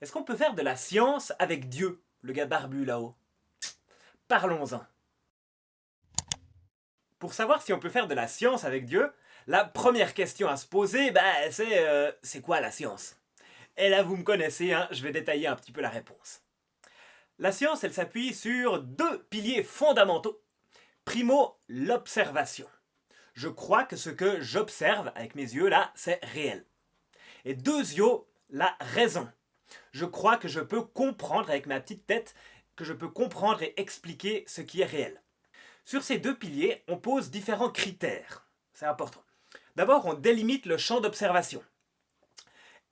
Est-ce qu'on peut faire de la science avec Dieu, le gars barbu là-haut? Parlons-en. Pour savoir si on peut faire de la science avec Dieu, la première question à se poser, c'est quoi la science? Et là, vous me connaissez, hein, je vais détailler un petit peu la réponse. La science, elle s'appuie sur deux piliers fondamentaux. Primo, l'observation. Je crois que ce que j'observe avec mes yeux là, c'est réel. Et deuxio, la raison. Je crois que je peux comprendre avec ma petite tête, que je peux comprendre et expliquer ce qui est réel. Sur ces deux piliers, on pose différents critères. C'est important. D'abord, on délimite le champ d'observation.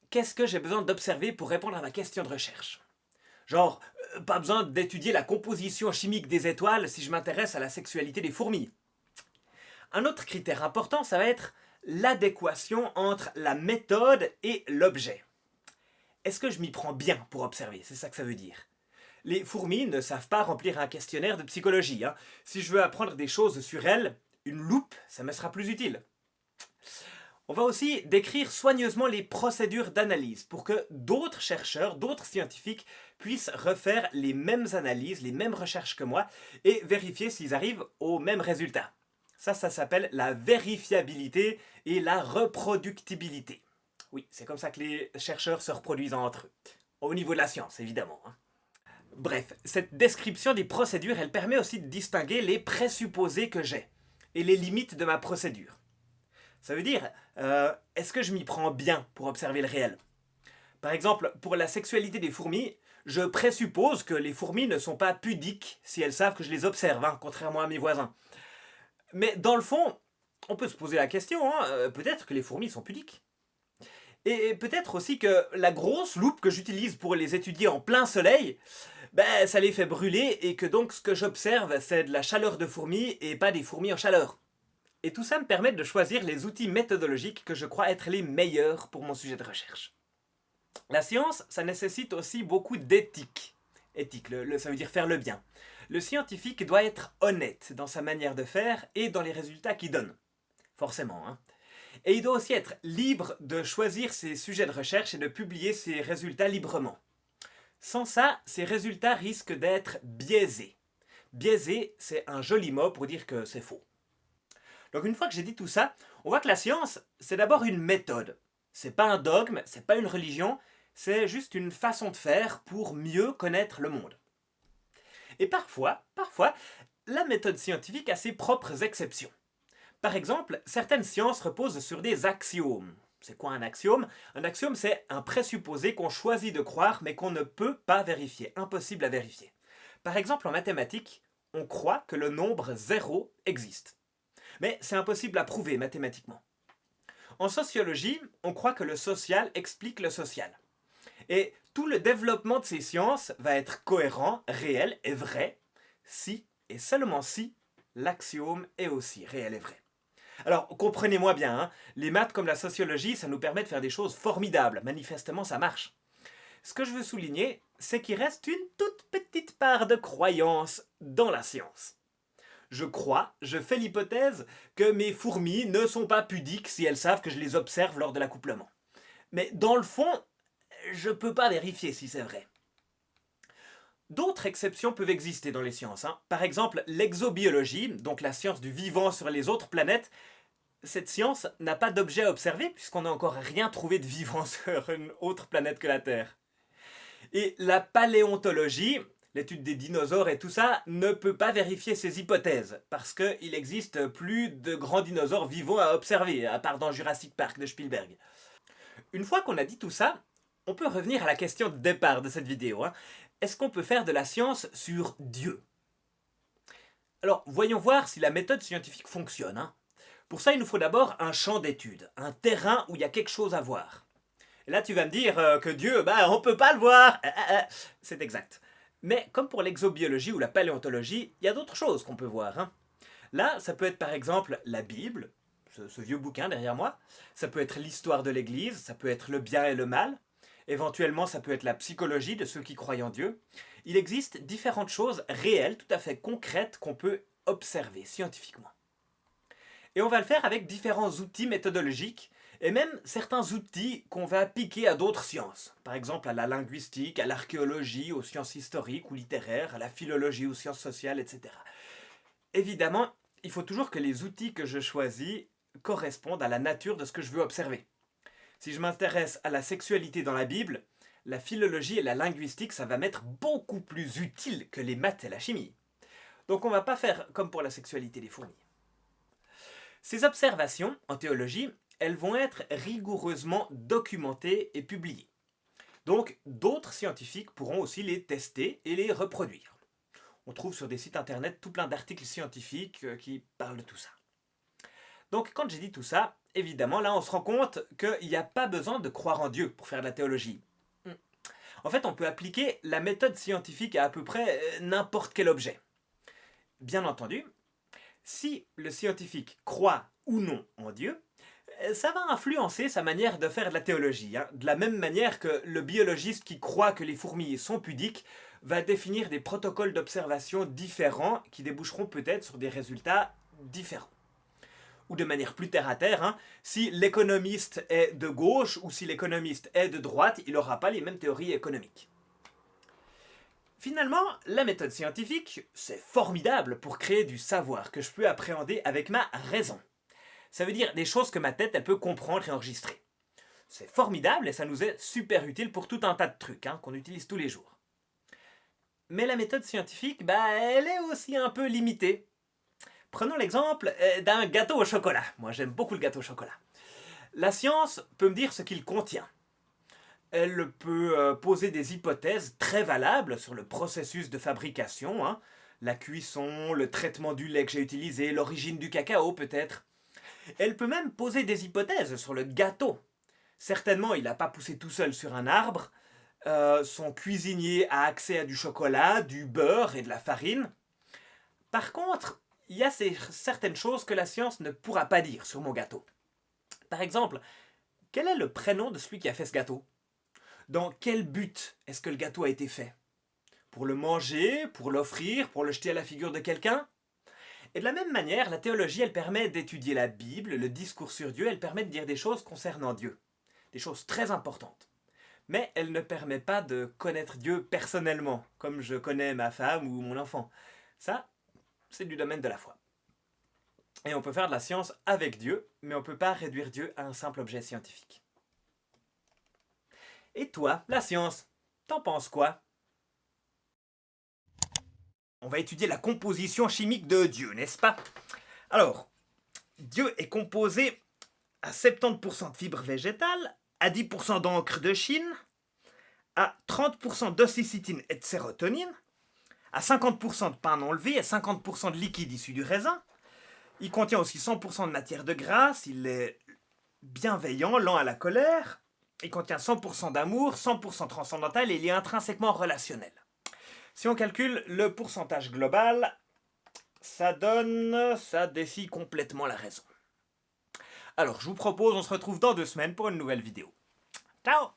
Qu'est-ce que j'ai besoin d'observer pour répondre à ma question de recherche? Genre, pas besoin d'étudier la composition chimique des étoiles si je m'intéresse à la sexualité des fourmis. Un autre critère important, ça va être l'adéquation entre la méthode et l'objet. Est-ce que je m'y prends bien pour observer? C'est ça que ça veut dire. Les fourmis ne savent pas remplir un questionnaire de psychologie. Si je veux apprendre des choses sur elles, une loupe, ça me sera plus utile. On va aussi décrire soigneusement les procédures d'analyse pour que d'autres chercheurs, d'autres scientifiques puissent refaire les mêmes analyses, les mêmes recherches que moi et vérifier s'ils arrivent aux mêmes résultats. Ça s'appelle la vérifiabilité et la reproductibilité. Oui, c'est comme ça que les chercheurs se reproduisent entre eux. Au niveau de la science, évidemment. Bref, cette description des procédures, elle permet aussi de distinguer les présupposés que j'ai et les limites de ma procédure. Ça veut dire, est-ce que je m'y prends bien pour observer le réel? Par exemple, pour la sexualité des fourmis, je présuppose que les fourmis ne sont pas pudiques si elles savent que je les observe, contrairement à mes voisins. Mais dans le fond, on peut se poser la question, peut-être que les fourmis sont pudiques. Et peut-être aussi que la grosse loupe que j'utilise pour les étudier en plein soleil, ça les fait brûler et que donc ce que j'observe, c'est de la chaleur de fourmis et pas des fourmis en chaleur. Et tout ça me permet de choisir les outils méthodologiques que je crois être les meilleurs pour mon sujet de recherche. La science, ça nécessite aussi beaucoup d'éthique. Éthique, ça veut dire faire le bien. Le scientifique doit être honnête dans sa manière de faire et dans les résultats qu'il donne. Forcément, Et il doit aussi être libre de choisir ses sujets de recherche et de publier ses résultats librement. Sans ça, ses résultats risquent d'être biaisés. Biaisé, c'est un joli mot pour dire que c'est faux. Donc une fois que j'ai dit tout ça, on voit que la science, c'est d'abord une méthode. C'est pas un dogme, c'est pas une religion, c'est juste une façon de faire pour mieux connaître le monde. Et parfois, la méthode scientifique a ses propres exceptions. Par exemple, certaines sciences reposent sur des axiomes. C'est quoi un axiome? Un axiome, c'est un présupposé qu'on choisit de croire mais qu'on ne peut pas vérifier, impossible à vérifier. Par exemple, en mathématiques, on croit que le nombre 0 existe. Mais c'est impossible à prouver mathématiquement. En sociologie, on croit que le social explique le social. Et tout le développement de ces sciences va être cohérent, réel et vrai, si et seulement si l'axiome est aussi réel et vrai. Alors, comprenez-moi bien, les maths comme la sociologie, ça nous permet de faire des choses formidables. Manifestement, ça marche. Ce que je veux souligner, c'est qu'il reste une toute petite part de croyance dans la science. Je fais l'hypothèse que mes fourmis ne sont pas pudiques si elles savent que je les observe lors de l'accouplement. Mais dans le fond, je ne peux pas vérifier si c'est vrai. D'autres exceptions peuvent exister dans les sciences. Par exemple, l'exobiologie, donc la science du vivant sur les autres planètes, cette science n'a pas d'objet à observer puisqu'on n'a encore rien trouvé de vivant sur une autre planète que la Terre. Et la paléontologie, l'étude des dinosaures et tout ça, ne peut pas vérifier ces hypothèses parce qu'il existe plus de grands dinosaures vivants à observer, à part dans Jurassic Park de Spielberg. Une fois qu'on a dit tout ça, on peut revenir à la question de départ de cette vidéo. Est-ce qu'on peut faire de la science sur Dieu? Alors, voyons voir si la méthode scientifique fonctionne. Pour ça, il nous faut d'abord un champ d'étude, un terrain où il y a quelque chose à voir. Et là, tu vas me dire que Dieu, on ne peut pas le voir. C'est exact. Mais comme pour l'exobiologie ou la paléontologie, il y a d'autres choses qu'on peut voir. Là, ça peut être par exemple la Bible, ce vieux bouquin derrière moi. Ça peut être l'histoire de l'Église, ça peut être le bien et le mal. Éventuellement, ça peut être la psychologie de ceux qui croient en Dieu. Il existe différentes choses réelles, tout à fait concrètes, qu'on peut observer scientifiquement. Et on va le faire avec différents outils méthodologiques et même certains outils qu'on va appliquer à d'autres sciences, par exemple à la linguistique, à l'archéologie, aux sciences historiques ou littéraires, à la philologie, aux sciences sociales, etc. Évidemment, il faut toujours que les outils que je choisis correspondent à la nature de ce que je veux observer. Si je m'intéresse à la sexualité dans la Bible, la philologie et la linguistique, ça va m'être beaucoup plus utile que les maths et la chimie. Donc on ne va pas faire comme pour la sexualité des fourmis. Ces observations, en théologie, elles vont être rigoureusement documentées et publiées. Donc d'autres scientifiques pourront aussi les tester et les reproduire. On trouve sur des sites internet tout plein d'articles scientifiques qui parlent de tout ça. Donc quand j'ai dit tout ça, évidemment là on se rend compte qu'il n'y a pas besoin de croire en Dieu pour faire de la théologie. En fait on peut appliquer la méthode scientifique à peu près n'importe quel objet. Bien entendu, si le scientifique croit ou non en Dieu, ça va influencer sa manière de faire de la théologie. De la même manière que le biologiste qui croit que les fourmis sont pudiques va définir des protocoles d'observation différents qui déboucheront peut-être sur des résultats différents. Ou de manière plus terre-à-terre, si l'économiste est de gauche ou si l'économiste est de droite, il n'aura pas les mêmes théories économiques. Finalement, la méthode scientifique, c'est formidable pour créer du savoir que je peux appréhender avec ma raison. Ça veut dire des choses que ma tête elle peut comprendre et enregistrer. C'est formidable et ça nous est super utile pour tout un tas de trucs qu'on utilise tous les jours. Mais la méthode scientifique, elle est aussi un peu limitée. Prenons l'exemple d'un gâteau au chocolat. Moi j'aime beaucoup le gâteau au chocolat. La science peut me dire ce qu'il contient. Elle peut poser des hypothèses très valables sur le processus de fabrication, la cuisson, le traitement du lait que j'ai utilisé, l'origine du cacao peut-être. Elle peut même poser des hypothèses sur le gâteau. Certainement, il n'a pas poussé tout seul sur un arbre. Son cuisinier a accès à du chocolat, du beurre et de la farine. Par contre, il y a certaines choses que la science ne pourra pas dire sur mon gâteau. Par exemple, quel est le prénom de celui qui a fait ce gâteau ? Dans quel but est-ce que le gâteau a été fait ? Pour le manger, pour l'offrir, pour le jeter à la figure de quelqu'un ? Et de la même manière, la théologie, elle permet d'étudier la Bible, le discours sur Dieu, elle permet de dire des choses concernant Dieu. Des choses très importantes. Mais elle ne permet pas de connaître Dieu personnellement, comme je connais ma femme ou mon enfant. Ça, c'est du domaine de la foi. Et on peut faire de la science avec Dieu, mais on ne peut pas réduire Dieu à un simple objet scientifique. Et toi, la science, t'en penses quoi ? On va étudier la composition chimique de Dieu, n'est-ce pas ? Alors, Dieu est composé à 70% de fibres végétales, à 10% d'encre de Chine, à 30% d'ocycitine et de sérotonine, à 50% de pain non levé et 50% de liquide issu du raisin. Il contient aussi 100% de matière de grasse, il est bienveillant, lent à la colère. Il contient 100% d'amour, 100% transcendantal et il est intrinsèquement relationnel. Si on calcule le pourcentage global, ça défie complètement la raison. Alors, je vous propose, on se retrouve dans 2 semaines pour une nouvelle vidéo. Ciao!